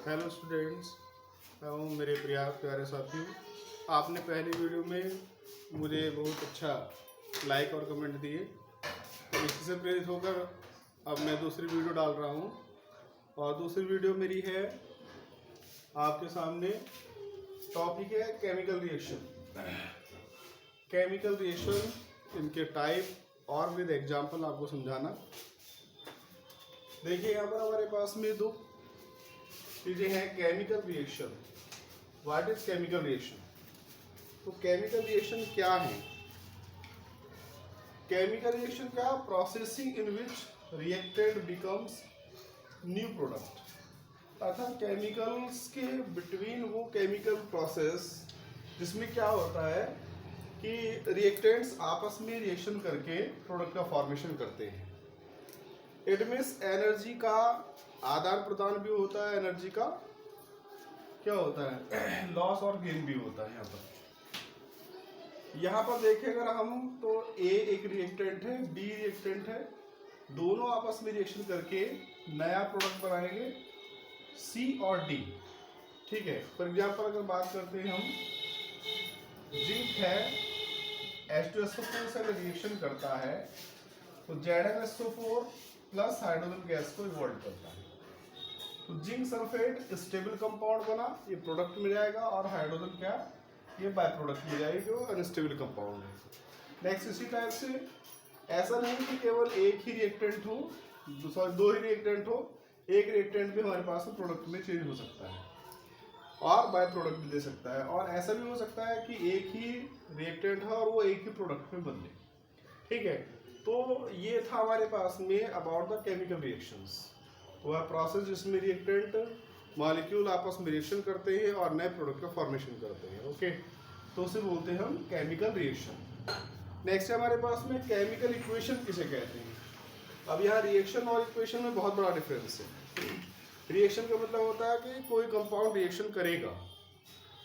Hello students, एवं मेरे प्यारे साथियों। आपने पहली वीडियो में मुझे बहुत अच्छा लाइक और कमेंट दिए, तो इसी से प्रेरित होकर अब मैं दूसरी वीडियो डाल रहा हूँ। और दूसरी वीडियो मेरी है आपके सामने। टॉपिक है केमिकल रिएक्शन। केमिकल रिएक्शन, इनके टाइप और विद एग्जाम्पल आपको समझाना। देखिए यहाँ पर हमारे पास में दो चीजें हैं। Chemical reaction, what is chemical reaction? तो केमिकल रिएक्शन क्या है? केमिकल रिएक्शन क्या? प्रोसेसिंग इन विच रिएक्टेड बिकम्स न्यू प्रोडक्ट। अर्थात केमिकल्स के बिटवीन वो केमिकल प्रोसेस जिसमें क्या होता है कि रिएक्टेंट्स आपस में रिएक्शन करके प्रोडक्ट का फॉर्मेशन करते हैं। इट मीन्स एनर्जी का आदान प्रदान भी होता है, एनर्जी का क्या होता है लॉस और गेन भी होता है। यहाँ पर देखें अगर हम, तो ए एक रिएक्टेंट है, बी रिएक्टेंट है, दोनों आपस में रिएक्शन करके नया प्रोडक्ट बनाएंगे सी और डी। ठीक है। फॉर एग्जाम्पल अगर बात करते हैं हम, जिंक है, H2SO4 से रिएक्शन करता है तो ZnSO4 प्लस हाइड्रोजन गैस को इवॉल्व करता है। तो जिंक सल्फेट स्टेबल कंपाउंड बना, ये प्रोडक्ट में जाएगा, और हाइड्रोजन क्या, ये बाय प्रोडक्ट में जाएगी जो अनस्टेबल कंपाउंड है। नेक्स्ट इसी टाइप से, ऐसा नहीं कि केवल एक ही रिएक्टेंट हो, सॉरी दो ही रिएक्टेंट हो, एक रिएक्टेंट भी हमारे पास प्रोडक्ट में चेंज हो सकता है और बाय प्रोडक्ट भी दे सकता है। और ऐसा भी हो सकता है कि एक ही रिएक्टेंट है और वो एक ही प्रोडक्ट में बदले। ठीक है। तो ये था हमारे पास में अबाउट द केमिकल रिएक्शंस। वह प्रोसेस जिसमें रिएक्टेंट मॉलिक्यूल आपस में रिएक्शन करते हैं और नए प्रोडक्ट का फॉर्मेशन करते हैं। ओके, तो उसे बोलते हैं हम केमिकल रिएक्शन। नेक्स्ट हमारे पास में केमिकल इक्वेशन किसे कहते हैं। अब यहाँ रिएक्शन और इक्वेशन में बहुत बड़ा डिफरेंस है। रिएक्शन का मतलब होता है कि कोई कंपाउंड रिएक्शन करेगा,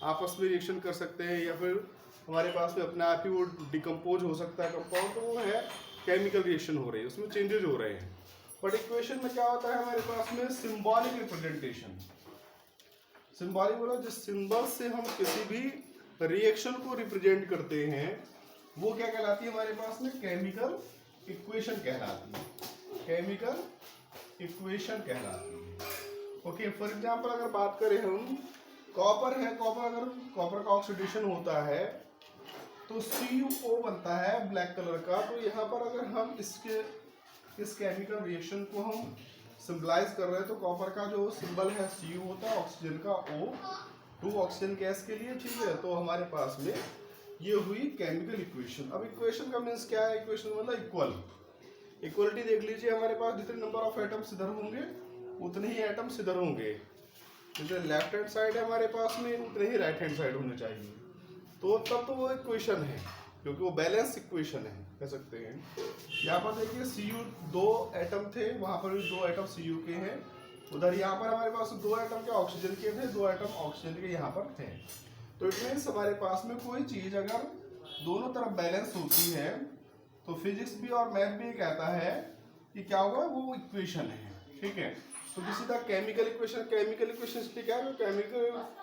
आपस में रिएक्शन कर सकते हैं, या फिर हमारे पास में अपने आप ही वो डिकम्पोज हो सकता है कंपाउंड, तो वो है केमिकल रिएक्शन हो रही है, उसमें चेंजेज हो रहे हैं। बट इक्वेशन में क्या होता है हमारे पास में सिंबॉलिक रिप्रेजेंटेशन। सिंबॉलिक बोलो जिस सिंबल से हम किसी भी रिएक्शन को रिप्रेजेंट करते हैं वो क्या कहलाती है हमारे पास में? केमिकल इक्वेशन कहलाती है। केमिकल इक्वेशन कहलाती है। ओके, फॉर एग्जांपल अगर बात करें हम, कॉपर है, कॉपर अगर कॉपर का ऑक्सीडेशन होता है तो CuO बनता है ब्लैक कलर का। तो यहाँ पर अगर हम इस केमिकल रिएक्शन को हम सिंबलाइज कर रहे हैं तो कॉपर का जो सिंबल है Cu होता है, ऑक्सीजन का O, 2 ऑक्सीजन गैस के लिए। ठीक है। तो हमारे पास में ये हुई केमिकल इक्वेशन। अब इक्वेशन का मीन्स क्या है? इक्वेशन मतलब इक्वल। इक्वलिटी देख लीजिए, हमारे पास जितने नंबर ऑफ एटम्स इधर होंगे उतने ही एटम्स इधर होंगे। जितने लेफ्ट हैंड साइड है हमारे पास में उतने ही राइट हैंड साइड होने चाहिए। तो तब तो वो इक्वेशन है, क्योंकि वो बैलेंस इक्वेशन है कह सकते हैं। यहाँ पर देखिए Cu 2 एटम थे, वहां पर भी 2 एटम Cu के हैं। उधर यहाँ पर हमारे पास 2 एटम के ऑक्सीजन के थे, 2 एटम ऑक्सीजन के यहाँ पर थे। तो इट मीन्स हमारे पास में कोई चीज अगर दोनों तरफ बैलेंस होती है तो फिजिक्स भी और मैथ भी कहता है कि क्या होगा, वो इक्वेशन है। ठीक है। तो this is the chemical equation. Chemical equation इसलिए क्या है?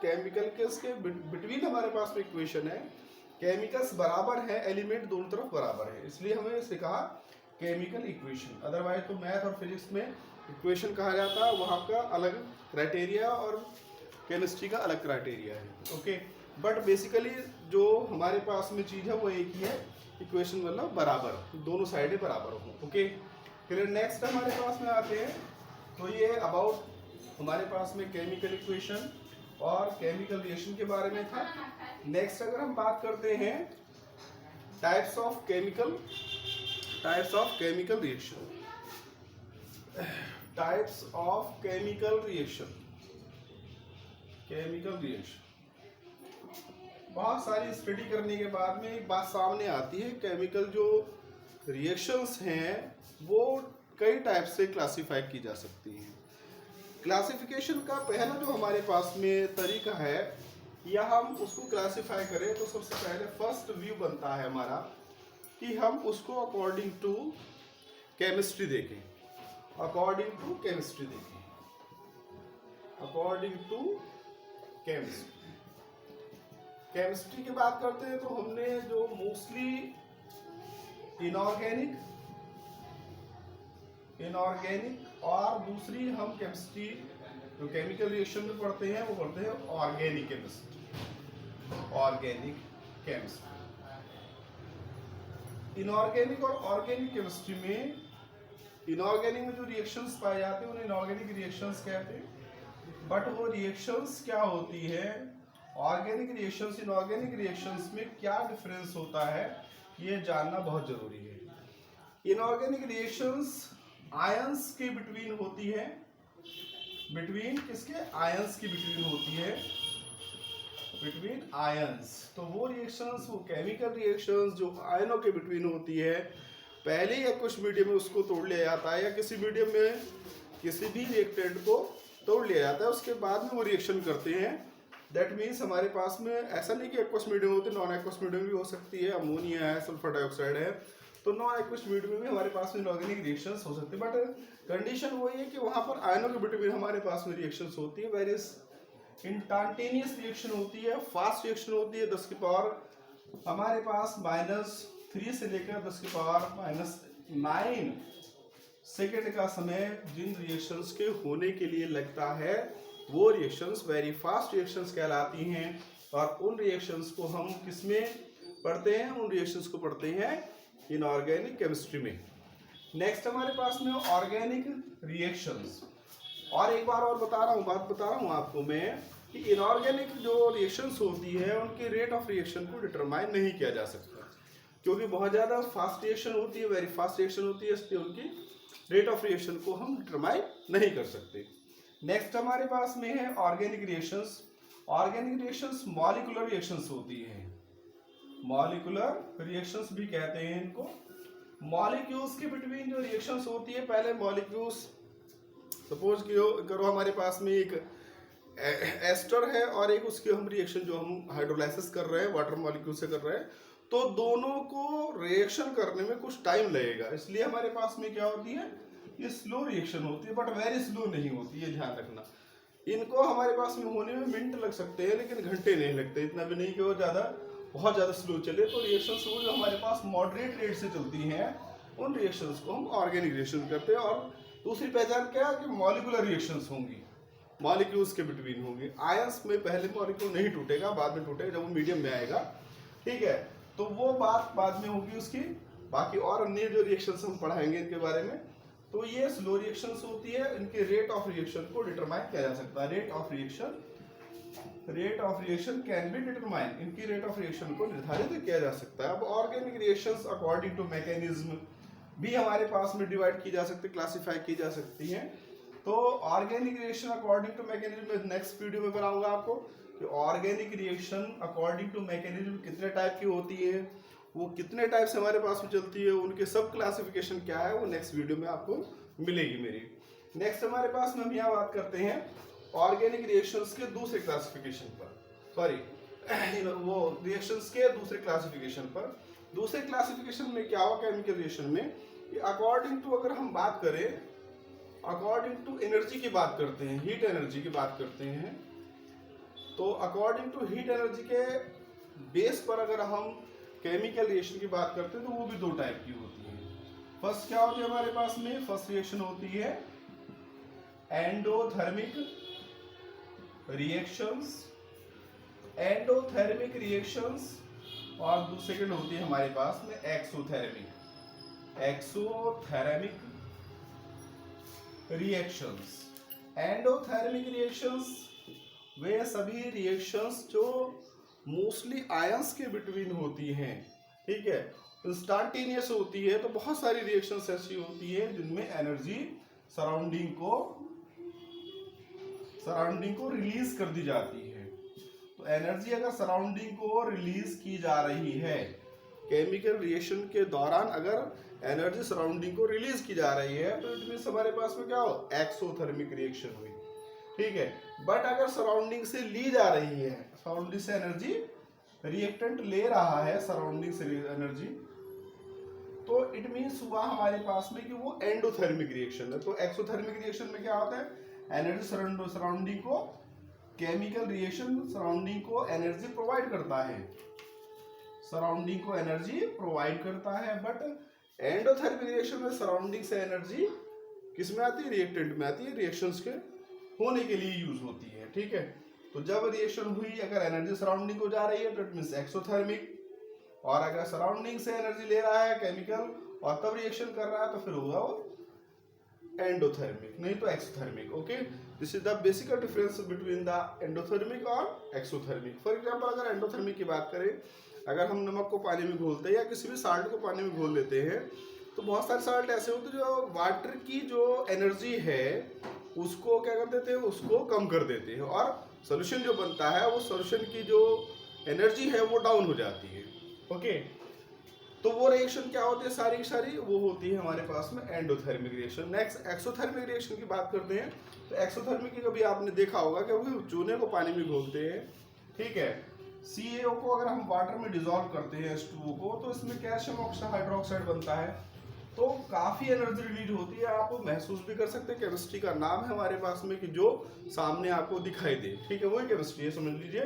केमिकल के बिटवीन हमारे पास में इक्वेशन है। केमिकल्स बराबर है, एलिमेंट दोनों तरफ बराबर है, इसलिए हमें इसे कहा केमिकल इक्वेशन। अदरवाइज तो मैथ और फिजिक्स में इक्वेशन कहा जाता है, वहाँ का अलग क्राइटेरिया और केमिस्ट्री का अलग क्राइटेरिया है। ओके, बट बेसिकली जो हमारे पास में चीज़ है वो एक ही है, इक्वेशन मतलब बराबर, दोनों साइडें बराबर हो। ओके, फिर नेक्स्ट हमारे पास में आते हैं, तो ये अबाउट हमारे पास में केमिकल इक्वेशन और केमिकल रिएक्शन के बारे में था। नेक्स्ट अगर हम बात करते हैं types of chemical reaction, types of chemical reaction. बहुत सारी स्टडी करने के बाद में एक बात सामने आती है, केमिकल जो रिएक्शंस हैं वो कई टाइप से क्लासिफाई की जा सकती हैं। क्लासिफिकेशन का पहला जो हमारे पास में तरीका है, या हम उसको क्लासिफाई करें तो सबसे पहले फर्स्ट व्यू बनता है हमारा कि हम उसको अकॉर्डिंग टू केमिस्ट्री देखें। According to chemistry. केमिस्ट्री की बात करते हैं तो हमने जो मोस्टली इनऑर्गेनिक और दूसरी हम केमिस्ट्री जो केमिकल रिएक्शन में पढ़ते हैं वो पढ़ते हैं ऑर्गेनिक केमिस्ट्री। इनऑर्गेनिक और ऑर्गेनिक केमिस्ट्री में इनऑर्गेनिक में जो रिएक्शंस पाए जाते हैं उन्हें इनऑर्गेनिक रिएक्शंस कहते हैं, बट वो रिएक्शंस क्या होती है, ऑर्गेनिक रिएक्शंस इनऑर्गेनिक रिएक्शंस में क्या डिफरेंस होता है ये जानना बहुत जरूरी है। इनऑर्गेनिक रिएक्शंस आयंस के बिटवीन होती है, बिटवीन किसके, आयंस की बिटवीन होती है, बिटवीन आयंस। तो वो रिएक्शंस, वो केमिकल रिएक्शंस जो आयनों के बिटवीन होती है, पहले या कुछ मीडियम में उसको तोड़ लिया जाता है या किसी मीडियम में किसी भी रिएक्टेंट को तोड़ लिया जाता है, उसके बाद में वो रिएक्शन करते हैं। दैट मीन्स हमारे पास में ऐसा नहीं कि एक्वस मीडियम होते, नॉन एक्वस मीडियम भी हो सकती है, अमोनिया है, सल्फर डाइऑक्साइड है, तो नॉन एक्वस मीडियम में भी हमारे पास में इनऑर्गेनिक रिएक्शंस हो सकते हैं। बट कंडीशन वही है कि वहाँ पर आयनों के बिटवीन हमारे पास में रिएक्शंस होती है, वेरियस इंस्टेंटेनियस रिएक्शन होती है, फास्ट रिएक्शन होती है, 10 की पावर हमारे पास -3 से लेकर 10 की पावर -9 सेकेंड का समय जिन रिएक्शंस के होने के लिए लगता है वो रिएक्शंस वेरी फास्ट रिएक्शंस कहलाती हैं। और उन रिएक्शंस को हम किसमें पढ़ते हैं, उन रिएक्शंस को पढ़ते हैं इनऑर्गेनिक केमिस्ट्री में। नेक्स्ट हमारे पास में ऑर्गेनिक रिएक्शंस। और एक बार और बात बता रहा हूँ आपको मैं कि इनऑर्गेनिक जो रिएक्शंस होती है उनके रेट ऑफ रिएक्शन को डिटरमाइन नहीं किया जा सकता, क्योंकि बहुत ज़्यादा फास्ट रिएक्शन होती है, वेरी फास्ट रिएक्शन होती है, इसलिए उनकी रेट ऑफ रिएक्शन को हम डिटरमाइन नहीं कर सकते। नेक्स्ट हमारे पास में है organic reactions. Organic reactions molecular reactions होती है, मॉलिक्यूलर रिएक्शंस भी कहते हैं इनको। मॉलिक्यूल्स के बिटवीन जो रिएक्शंस होती है, पहले मॉलिक्यूल्स सपोज करो हमारे पास में एक एस्टर है और एक उसकी हम रिएक्शन जो हम हाइड्रोलाइसिस कर रहे हैं वाटर मॉलिक्यूल से कर रहे हैं, तो दोनों को रिएक्शन करने में कुछ टाइम लगेगा, इसलिए हमारे पास में क्या होती है, ये स्लो रिएक्शन होती है, बट वेरी स्लो नहीं होती है, ध्यान रखना। इनको हमारे पास में होने में मिनट लग सकते हैं लेकिन घंटे नहीं लगते, इतना भी नहीं कि वो बहुत ज़्यादा स्लो चले। तो रिएक्शंस वो जो हमारे पास मॉडरेट रेट से चलती हैं उन रिएक्शंस को हम ऑर्गेनिक रिएक्शन करते हैं। और दूसरी पहचान क्या है कि मॉलिक्यूलर रिएक्शंस होंगी, मॉलिक्यूल्स के बिटवीन होंगी। आयंस में पहले मॉलिक्यूल नहीं टूटेगा, बाद में टूटेगा जब वो मीडियम में आएगा, ठीक है, तो वो बात बाद में होगी उसकी। बाकी और अन्य जो रिएक्शंस हम पढ़ाएंगे इनके बारे में। तो ये स्लो रिएक्शंस होती है, इनके रेट ऑफ रिएक्शन को डिटरमाइन किया जा सकता है। Rate of reaction can be determine, इनकी रेट ऑफ रिएक्शन को निर्धारित किया जा सकता है। अब organic reactions according to mechanism भी हमारे पास में डिवाइड की जा सकती है, क्लासिफाई की जा सकती है। तो organic reaction according to mechanism में नेक्स्ट वीडियो में बनाऊंगा आपको कि organic reaction according to mechanism कितने टाइप की होती है, वो कितने टाइप से हमारे पास में चलती है, उनके सब क्लासिफिकेशन क्या है, वो नेक्स्ट वीडियो में आपको मिलेगी मेरी। नेक्स्ट हमारे पास में हम यहाँ बात करते हैं ऑर्गेनिक रिएक्शंस के दूसरे क्लासिफिकेशन पर, सॉरी वो रिएक्शंस के दूसरे क्लासिफिकेशन पर। दूसरे क्लासिफिकेशन में क्या हुआ केमिकल रिएक्शन में कि अकॉर्डिंग टू, अगर हम बात करें अकॉर्डिंग टू एनर्जी की बात करते हैं, हीट एनर्जी की बात करते हैं, तो अकॉर्डिंग टू हीट एनर्जी के बेस पर अगर हम केमिकल रिएक्शन की बात करते हैं तो वो भी दो टाइप की होती है। फर्स्ट क्या होती है हमारे पास में, फर्स्ट रिएक्शन होती है एंडोथर्मिक रिएक्शंस, एंडोथर्मिक रिएक्शंस, और सेकंड होती है हमारे पास में एक्सोथर्मिक रिएक्शंस। एंडोथर्मिक रिएक्शंस वे सभी रिएक्शंस जो मोस्टली आयंस के बिटवीन होती हैं, ठीक है, इंस्टेंटेनियस होती है। तो बहुत सारी रिएक्शंस ऐसी होती है जिनमें एनर्जी सराउंडिंग को रिलीज कर दी जाती है। तो एनर्जी अगर सराउंडिंग को रिलीज की जा रही है, केमिकल रिएक्शन के दौरान अगर एनर्जी सराउंडिंग को रिलीज की जा रही है, तो इट मींस हमारे पास में क्या हो, एक्सोथर्मिक रिएक्शन हुई, ठीक है। बट अगर सराउंडिंग से ली जा रही है, सराउंडिंग से एनर्जी रिएक्टेंट ले रहा है, सराउंडिंग से एनर्जी, तो इट मींस हुआ हमारे पास में कि वो एंडोथर्मिक रिएक्शन है। तो एक्सोथर्मिक रिएक्शन में क्या होता है, एनर्जी सराउंडिंग को, केमिकल रिएक्शन सराउंडिंग को एनर्जी प्रोवाइड करता है, सराउंडिंग को एनर्जी प्रोवाइड करता है। बट एंडोथर्मिक रिएक्शन में सराउंडिंग से एनर्जी किस में आती है, रिएक्टेंट में आती है, रिएक्शंस के होने के लिए यूज होती है। ठीक है, तो जब रिएक्शन हुई अगर एनर्जी सराउंडिंग को जा रही है तो इट मींस एक्सोथर्मिक, और अगर सराउंडिंग से एनर्जी ले रहा है केमिकल और तब रिएक्शन कर रहा है तो फिर होगा वो एंडोथर्मिक, नहीं तो exothermic. Okay, this is the basic difference between the endothermic और एक्सोथर्मिक। फॉर एग्जांपल अगर एंडोथर्मिक की बात करें, अगर हम नमक को पानी में घोलते हैं या किसी भी साल्ट को पानी में घोल लेते हैं तो बहुत सारे साल्ट ऐसे होते हैं जो वाटर की जो एनर्जी है उसको क्या कर देते हैं, उसको कम कर देते हैं, और सोल्यूशन जो बनता है वो सोल्यूशन की जो एनर्जी है वो डाउन हो जाती है। ओके, तो वो रिएक्शन क्या होती है, सारी की सारी वो होती है हमारे पास में endothermic reaction. Next exothermic reaction की बात करते हैं। तो एक्सोथर्मिक की कभी आपने देखा होगा कि वो चूने को पानी में घोलते हैं, ठीक है, CaO को अगर हम वाटर में डिजोल्व करते हैं H2O को, तो इसमें कैल्शियम हाइड्रोक्साइड बनता है, तो काफी एनर्जी रिलीज होती है। आप महसूस भी कर सकते हैं, केमिस्ट्री का नाम है हमारे पास में कि जो सामने आपको दिखाई दे, ठीक है, वही केमिस्ट्री है, समझ लीजिए।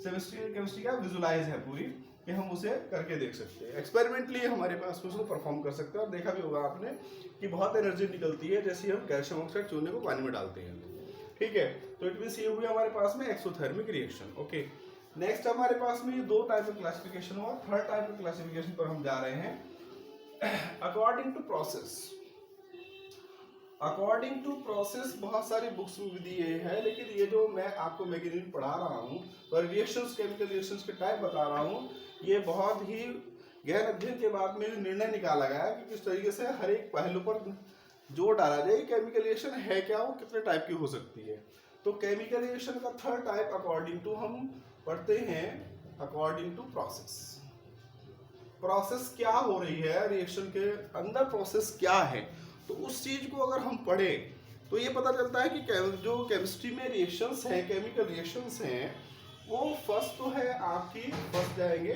केमिस्ट्री का विजुलाइज है पूरी, कि हम उसे करके देख सकते हैं, एक्सपेरिमेंटली हमारे पास में उसको परफॉर्म कर सकते हैं। और देखा भी होगा आपने कि बहुत एनर्जी निकलती है जैसे हम कैल्शियम ऑक्साइड चूने को पानी में डालते हैं, ठीक है। तो इट मींस ये हुई हमारे पास में एक्सोथर्मिक रिएक्शन। ओके, नेक्स्ट हमारे पास में ये दो टाइप ऑफ क्लासिफिकेशन हुआ। थर्ड टाइप ऑफ क्लासिफिकेशन पर हम जा रहे हैं, according to process. According to process बहुत सारी बुक्स में भी दिए हैं, लेकिन ये जो मैं आपको मैगजीन पढ़ा रहा हूँ और रिएक्शंस, केमिकल रिएक्शंस के टाइप बता रहा हूँ, ये बहुत ही गहन अध्ययन के बाद में निर्णय निकाला गया है कि किस तरीके से हर एक पहलू पर जोर डाला जाए। केमिकल रिएक्शन है क्या, वो कितने टाइप की हो सकती है। तो केमिकल रिएक्शन का थर्ड टाइप अकॉर्डिंग टू हम पढ़ते हैं अकॉर्डिंग टू प्रोसेस। प्रोसेस क्या हो रही है रिएक्शन के अंदर, प्रोसेस क्या है, तो उस चीज को अगर हम पढ़ें तो ये पता चलता है कि जो केमिस्ट्री में रिएक्शंस हैं, केमिकल रिएक्शंस हैं, वो फर्स्ट तो है आपकी, फर्स्ट जाएंगे,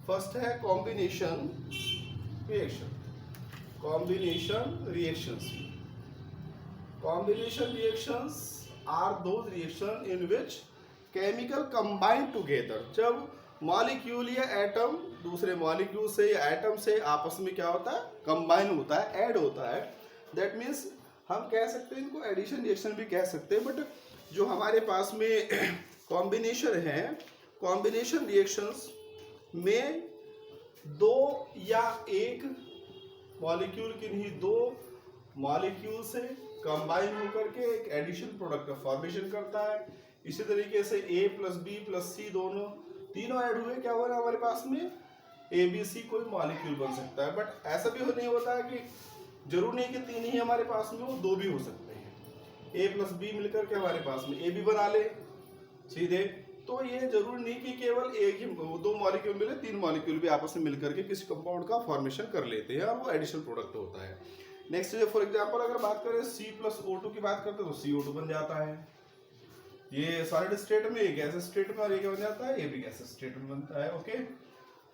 फर्स्ट है combination reaction. Combination reactions, combination reactions are those reaction in which chemical combine together. जब मॉलिक्यूल या एटम दूसरे मॉलिक्यूल से या एटम से आपस में क्या होता है, कंबाइन होता है, ऐड होता है, दैट मीन्स हम कह सकते हैं इनको एडिशन रिएक्शन भी कह सकते हैं। बट जो हमारे पास में कॉम्बिनेशन है, कॉम्बिनेशन रिएक्शंस में दो या एक मॉलिक्यूल की नहीं, दो मॉलिक्यूल से कंबाइन होकर के एक एडिशन प्रोडक्ट का फॉर्मेशन करता है। इसी तरीके से A plus B plus C तीनों ऐड हुए, क्या हुआ हमारे पास में ABC कोई मॉलिक्यूल बन सकता है। बट ऐसा भी नहीं होता है कि जरूर नहीं कि तीन ही हमारे पास में हो, दो भी हो सकते हैं। A प्लस B मिलकर के हमारे पास में AB बना ले सीधे, तो ये जरूरी नहीं कि केवल एक ही दो मॉलिक्यूल मिले, तीन मॉलिक्यूल भी आपस में मिलकर के किसी कंपाउंड का फॉर्मेशन कर लेते हैं और वो एडिशनल प्रोडक्ट होता है। नेक्स्ट फॉर एग्जांपल अगर बात करें C प्लस O2 की बात करते हैं तो CO2 बन जाता है, ये सॉलिड स्टेट में, ये गैस स्टेट में, और ये क्या बन जाता है, ये भी गैस स्टेट में बनता है। ओके,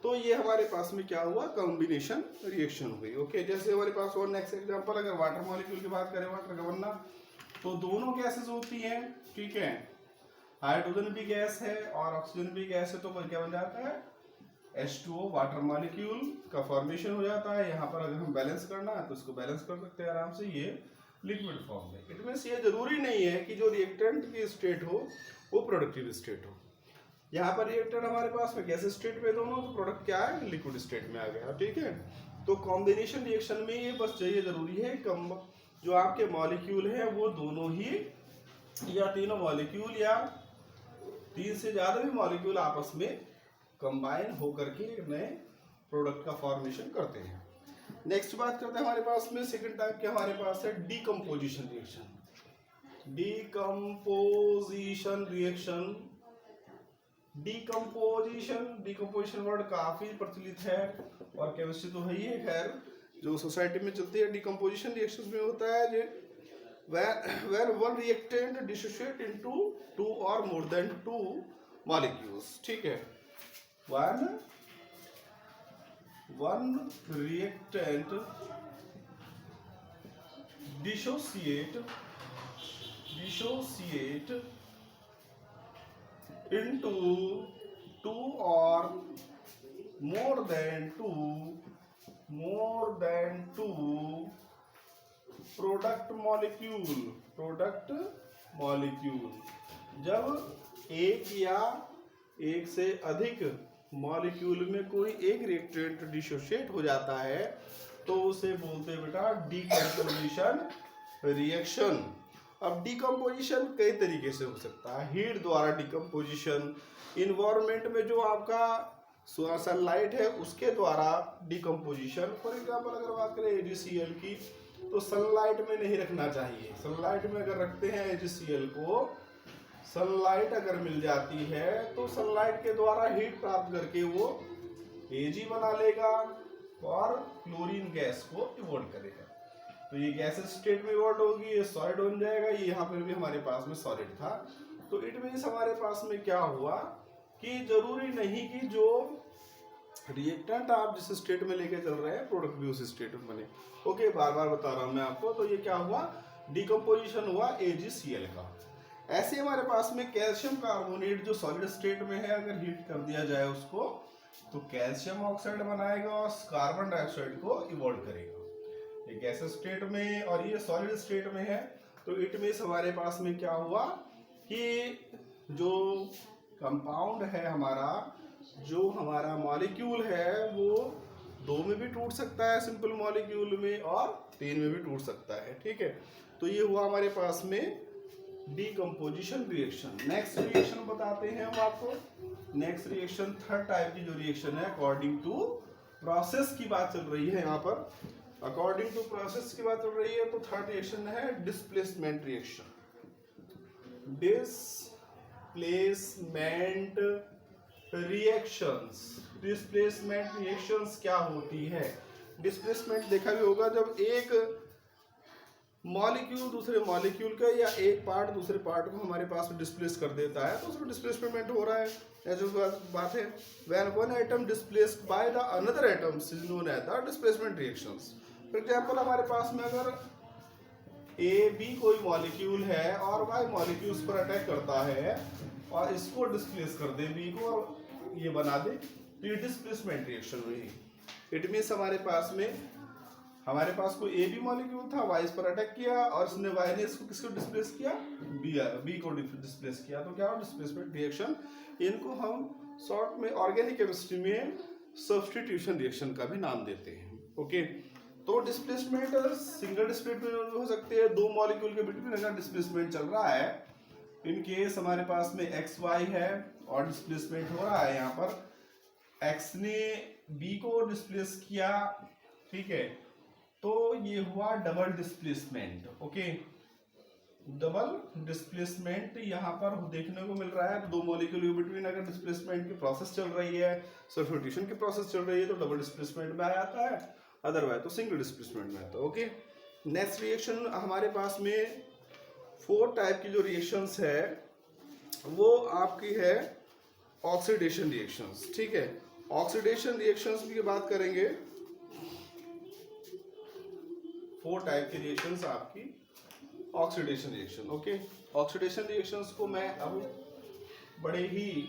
तो ये हमारे पास में क्या हुआ, कॉम्बिनेशन रिएक्शन हुई। ओके, जैसे हमारे पास और नेक्स्ट एग्जांपल अगर वाटर मॉलिक्यूल की बात करें, वाटर का बनना, तो दोनों गैसेस होती हैं, ठीक है, हाइड्रोजन भी गैस है और ऑक्सीजन भी गैस है, तो क्या बन जाता है, H2O वाटर मॉलिक्यूल का फॉर्मेशन हो जाता है। यहाँ पर अगर हम बैलेंस करना है तो इसको बैलेंस कर सकते हैं आराम से, ये लिक्विड फॉर्म में। इट मींस ये जरूरी नहीं है कि जो रिएक्टेंट की स्टेट हो वो प्रोडक्टिव स्टेट हो। यहाँ पर रिएक्टेंट हमारे पास में गैस स्टेट में दोनों, तो प्रोडक्ट क्या है, लिक्विड स्टेट में आ गया, ठीक है। तो कॉम्बिनेशन रिएक्शन में ये बस ये जरूरी है कम जो आपके मॉलिक्यूल है वो दोनों ही या तीनों मॉलिक्यूल या तीन से ज्यादा भी मॉलिक्यूल आपस में कंबाइन होकर के नए प्रोडक्ट का फॉर्मेशन करते हैं। नेक्स्ट बात करते हैं हमारे पास में सेकंड टाइप के हमारे पास है decomposition reaction. Decomposition reaction, decomposition word काफी प्रचलित है और केमिस्ट्री तो है ही है, खैर जो सोसाइटी में चलती है। डीकम्पोजिशन रिएक्शंस में होता है जो where one reactant dissociate into two or more than two molecules, ठीक है, one reactant dissociate dissociate into two or more than two product molecule. जब एक या एक से अधिक मॉलिक्यूल में कोई एक रिएक्टेंट डिसोशिएट हो जाता है तो उसे बोलते हैं बेटा डीकम्पोजिशन रिएक्शन। अब डीकम्पोजिशन कई तरीके से हो सकता है। हीट द्वारा डीकम्पोजिशन, इन्वायरमेंट में जो आपका सनलाइट है उसके द्वारा डीकम्पोजिशन। फॉर एग्जाम्पल अगर बात करें AgCl की तो सनलाइट में नहीं रखना चाहिए। सनलाइट में अगर रखते हैं AgCl को, सनलाइट अगर मिल जाती है तो सनलाइट के द्वारा हीट प्राप्त करके वो Ag बना लेगा और क्लोरीन गैस को इवोल्व करेगा। तो ये गैस स्टेट में इवोल्व होगी, ये सॉलिड बन जाएगा। ये यहाँ पर भी हमारे पास में सॉलिड था। तो इट मीन्स हमारे पास में क्या हुआ कि जरूरी नहीं कि जो रिएक्टेंट आप जिस स्टेट में लेके चल रहे हैं प्रोडक्ट भी उस स्टेट में बने। ओके, बार बार बता रहा हूं मैं आपको। तो ये क्या हुआ, डिकम्पोजिशन हुआ AgCl का। ऐसे हमारे पास में कैल्शियम कार्बोनेट जो सॉलिड स्टेट में है, अगर हीट कर दिया जाए उसको तो कैल्शियम ऑक्साइड बनाएगा और कार्बन डाइऑक्साइड को इवोल्व करेगा। ये गैस स्टेट में और ये सॉलिड स्टेट में है। तो इट मींस हमारे पास में क्या हुआ कि जो कंपाउंड है हमारा, जो हमारा मॉलिक्यूल है वो 2 में भी टूट सकता है सिंपल मॉलिक्यूल में, और 3 में भी टूट सकता है। ठीक है, तो ये हुआ हमारे पास में डीकम्पोजिशन रिएक्शन। नेक्स्ट रिएक्शन बताते हैं हम आपको। नेक्स्ट रिएक्शन थर्ड टाइप की जो रिएक्शन है अकॉर्डिंग टू प्रोसेस की बात चल रही है यहाँ पर। अकॉर्डिंग टू प्रोसेस की बात चल रही है तो थर्ड रिएक्शन है डिस्प्लेसमेंट रिएक्शन। डिस्प्लेसमेंट रिएक्शंस क्या होती है? डिस्प्लेसमेंट देखा भी होगा, जब एक मॉलिक्यूल दूसरे मॉलिक्यूल का या एक पार्ट दूसरे पार्ट को हमारे पास में डिस्प्लेस कर देता है तो उसमें डिस्प्लेसमेंट हो रहा है। ऐसी बात है। When one atom displaced by the another atoms is known as the displacement reactions. For example हमारे पास में अगर B कोई मॉलिक्यूल है और Y मॉलिक्यूल्स पर अटैक करता है और इसको डिस्प्लेस कर दे, B को, और ये बना दे, तो ये डिस्प्लेसमेंट रिएक्शन हुई। इट मीन्स हमारे पास कोई AB मॉलिक्यूल था, Y इस पर अटैक किया और इसने Y ने इसको किसको डिस्प्लेस किया, B को डिस्प्लेस किया। तो क्या हो, डिस्प्लेसमेंट रिएक्शन। इनको हम शॉर्ट में ऑर्गेनिक केमिस्ट्री में सब्स्टिट्यूशन रिएक्शन का भी नाम देते हैं। ओके, तो डिस्प्लेसमेंट सिंगल डिस्प्लेसमेंट हो सकते हैं, 2 मॉलिक्यूल के बिटवीन अगर डिस्प्लेसमेंट चल रहा है, इन केस हमारे पास में XY है और डिस्प्लेसमेंट हो रहा है। यहाँ पर X ने B को डिस्प्लेस किया, ठीक है, तो ये हुआ double displacement. Okay, double displacement यहाँ पर देखने को मिल रहा है। 2 मॉलिक्यूल के बिटवीन अगर डिस्प्लेसमेंट की प्रोसेस चल रही है, सब्स्टिट्यूशन की प्रोसेस चल रही है, तो डबल डिस्प्लेसमेंट में आ जाता है, अदरवाइज तो सिंगल डिस्प्लेसमेंट में आता है। ओके, नेक्स्ट रिएक्शन हमारे पास में 4 टाइप की जो रिएक्शंस है वो आपकी है ऑक्सीडेशन रिएक्शंस। ठीक है, ऑक्सीडेशन रिएक्शंस की बात करेंगे। 4 टाइप की रिएक्शंस आपकी oxidation reaction. Okay, oxidation reactions को मैं अब बड़े ही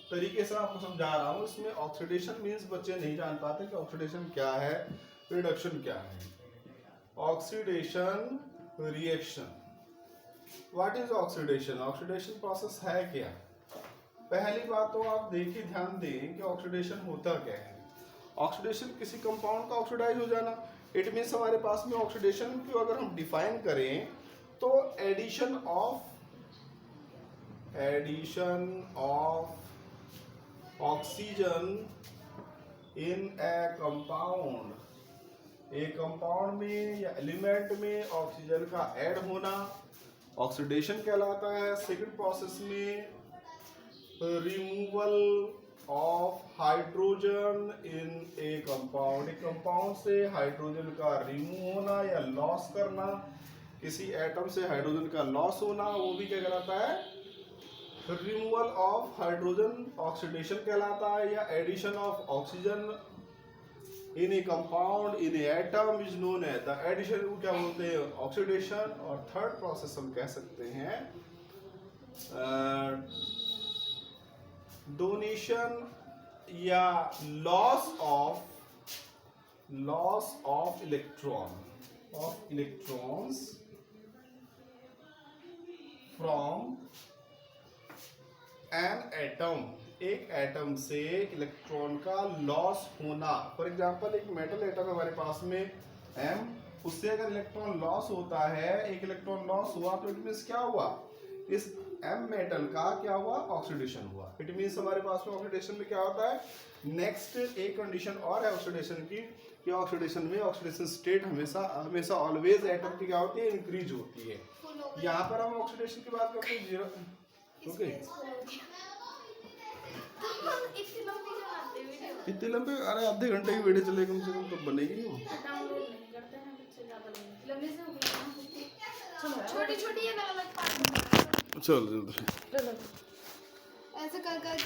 तरीके से आपको समझा रहा हूँ। इसमें ऑक्सीडेशन मीन्स बच्चे नहीं जान पाते कि ऑक्सीडेशन क्या है, रिडक्शन क्या है। Oxidation reaction, what is oxidation? Oxidation process है क्या? पहली बात तो आप देखिए, ध्यान दें कि ऑक्सीडेशन होता क्या है। ऑक्सीडेशन किसी कंपाउंड का ऑक्सीडाइज हो जाना। इट मीन्स हमारे पास में ऑक्सीडेशन को अगर हम डिफाइन करें तो addition of oxygen in a compound, एक कंपाउंड में या एलिमेंट में ऑक्सीजन का ऐड होना ऑक्सीडेशन कहलाता है। सेकंड प्रोसेस में removal of hydrogen in a compound, एक कंपाउंड से हाइड्रोजन का रिमूव होना या लॉस करना, किसी एटम से हाइड्रोजन का लॉस होना, वो भी क्या कहलाता है, रिमूवल ऑफ हाइड्रोजन ऑक्सीडेशन कहलाता है। या addition of oxygen in a compound in a atom is known as the addition को क्या बोलते हैं ऑक्सीडेशन। और थर्ड प्रोसेस हम कह सकते हैं डोनेशन या loss of electrons from an atom. एक एटम से इलेक्ट्रॉन का लॉस होना। फॉर एग्जांपल एक मेटल एटम है हमारे पास में M, उससे अगर इलेक्ट्रॉन लॉस होता है, एक इलेक्ट्रॉन लॉस हुआ तो इट मींस क्या हुआ, इस M मेटल का क्या हुआ ऑक्सीडेशन हुआ। इट मींस हमारे पास में ऑक्सीडेशन में क्या होता है, नेक्स्ट एक कंडीशन और है ऑक्सीडेशन की कि ऑक्सीडेशन में ऑक्सीडेशन स्टेट हमेशा ऑलवेज एटम की क्या होती है इंक्रीज होती है। यहाँ पर हम ऑक्सीडेशन की बात करते हैं जीरो। ओके इतने लंबे, अरे आधे घंटे की वीडियो चले कम से कम तो बनेगी वो। छोटी छोटी चल जल्दी ऐसे कर करके